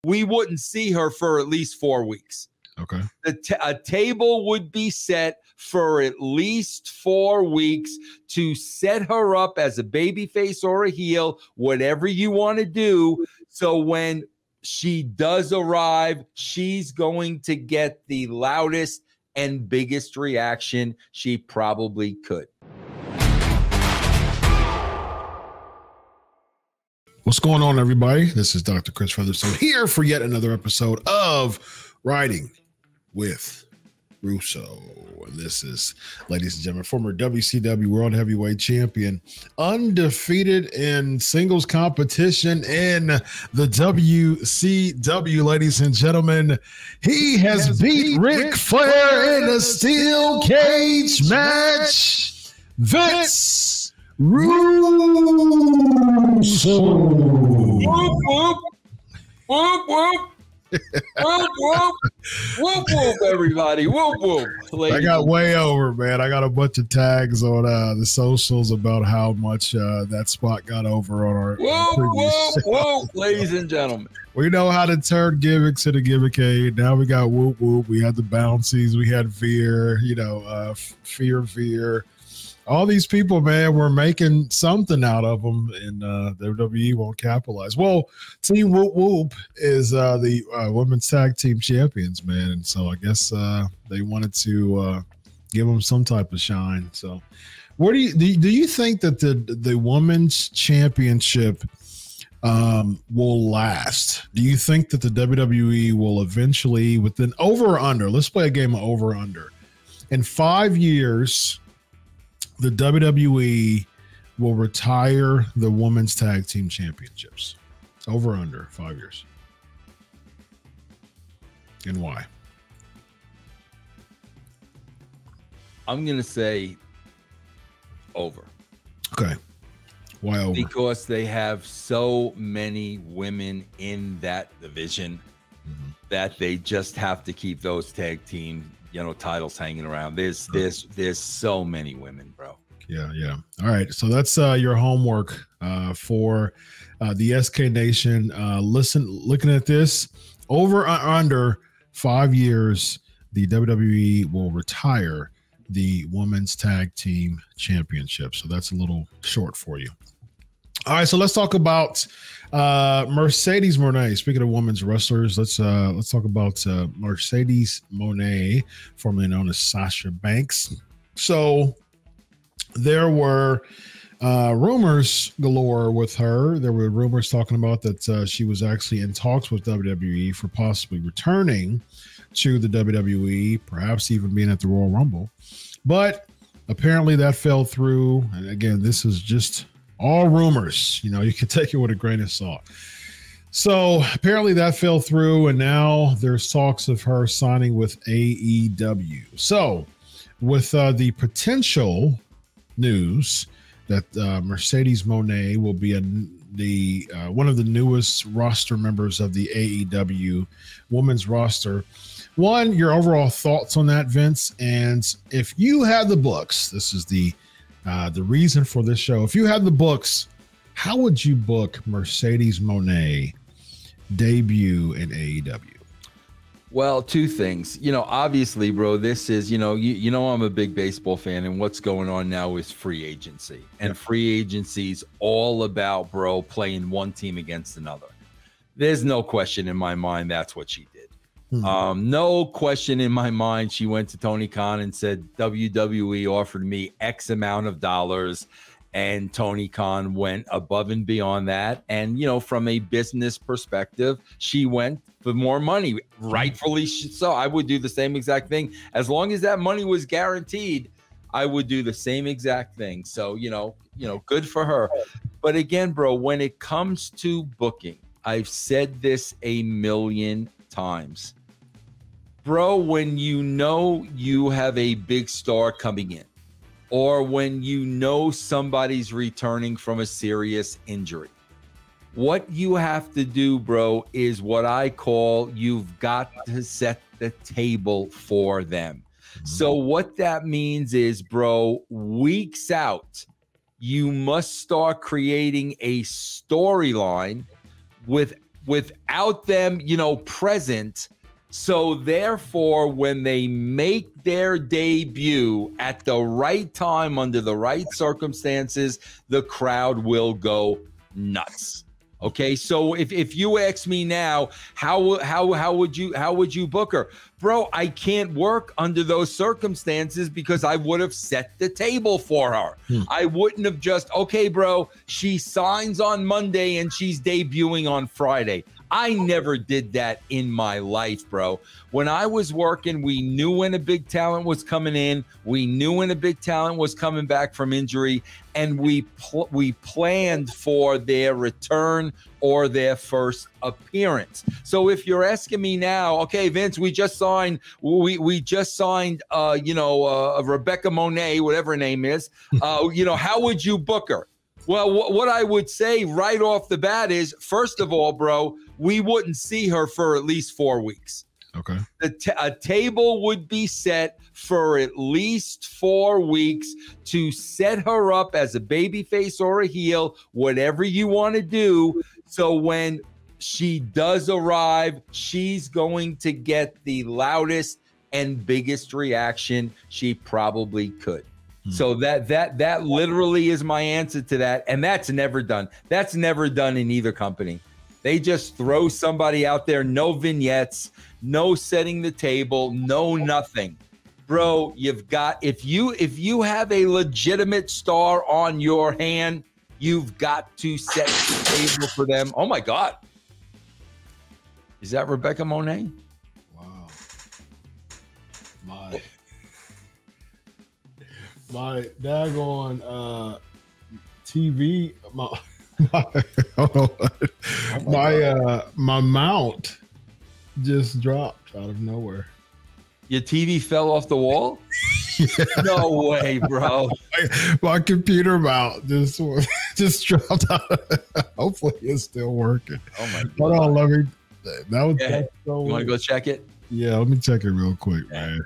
we wouldn't see her for at least 4 weeks. Okay. A table would be set for at least 4 weeks to set her up as a babyface or a heel, whatever you want to do. So when she does arrive, she's going to get the loudest and biggest reaction she probably could. What's going on, everybody? This is Dr. Chris Featherstone here for yet another episode of Riding with Russo. And this is, ladies and gentlemen, former WCW World Heavyweight Champion, undefeated in singles competition in the WCW, ladies and gentlemen. He has beat Ric Flair in a steel cage match. Vince Russo. Whoop, whoop. Whoop, whoop. Whoop, whoop. Whoop, whoop, everybody. Whoop, whoop. I got way over, man. I got a bunch of tags on the socials about how much that spot got over on our whoop, whoop, ladies and gentlemen. We know how to turn gimmicks into gimmickade. Now we got whoop, whoop. We had the bouncies. We had Veer, Fear. All these people, man, were making something out of them, and WWE won't capitalize. Well, Team Whoop Whoop is the women's tag team champions, man, and so I guess they wanted to give them some type of shine. So, what do you think that the women's championship will last? Do you think that the WWE will eventually, within over or under? Let's play a game of over or under. In 5 years, the WWE will retire the women's tag team championships. It's over or under 5 years. And why? I'm going to say over. Okay. Why over? Because they have so many women in that division that they just have to keep those tag team titles hanging around. There's so many women, bro. Yeah. All right. So that's your homework for the SK Nation. Looking at this, over or under 5 years, the WWE will retire the women's tag team championship. So that's a little short for you. All right. So let's talk about Mercedes Mone. Speaking of women's wrestlers, let's talk about Mercedes Mone, formerly known as Sasha Banks. So there were rumors galore with her. There were rumors talking about that she was actually in talks with WWE for possibly returning to the WWE, perhaps even being at the Royal Rumble. But apparently that fell through. And again, this is just all rumors. You can take it with a grain of salt. So apparently that fell through, and now there's talks of her signing with AEW. So with the potential news that Mercedes Mone will be one of the newest roster members of the AEW women's roster. One, your overall thoughts on that, Vince, and if you had the books, this is the reason for this show. If you had the books, how would you book Mercedes Mone debut in AEW? Well, two things. Obviously, bro, this is, I'm a big baseball fan, and what's going on now is free agency. And free agency's all about, bro, playing one team against another. There's no question in my mind that's what she did. No question in my mind she went to Tony Khan and said, WWE offered me X amount of dollars, and Tony Khan went above and beyond that. And, from a business perspective, she went for more money, rightfully so. I would do the same exact thing. As long as that money was guaranteed, I would do the same exact thing. So, good for her. But again, bro, when it comes to booking, I've said this a million times. Bro, when you have a big star coming in, or when somebody's returning from a serious injury, what you have to do, bro, is what I call you've got to set the table for them. So what that means is, bro, weeks out, you must start creating a storyline with without them, you know, present. So therefore, when they make their debut at the right time, under the right circumstances, the crowd will go nuts. Okay, so if you ask me now, how would you book her, bro? I can't work under those circumstances because I would have set the table for her. I wouldn't have just, okay, bro, she signs on Monday and she's debuting on Friday. I never did that in my life, bro. When I was working, we knew when a big talent was coming in. We knew when a big talent was coming back from injury, and we planned for their return or their first appearance. So if you're asking me now, okay, Vince, we just signed Rebecca Mone, whatever her name is. How would you book her? Well, what I would say right off the bat is, first of all, bro, we wouldn't see her for at least 4 weeks. Okay. A table would be set for at least 4 weeks to set her up as a babyface or a heel, whatever you want to do. So when she does arrive, she's going to get the loudest and biggest reaction she probably could. So that literally is my answer to that. And that's never done. That's never done in either company. They just throw somebody out there, no vignettes, no setting the table, no nothing. Bro, you've got, if you have a legitimate star on your hand, you've got to set the table for them. Oh my God. Is that Rebecca Mone? Wow. My daggone TV, my mount just dropped out of nowhere. Your TV fell off the wall? Yeah. No way, bro. My computer mount just dropped out. Hopefully it's still working. Oh my God. Hold on, let me. You want to go check it? Yeah, let me check it real quick, man.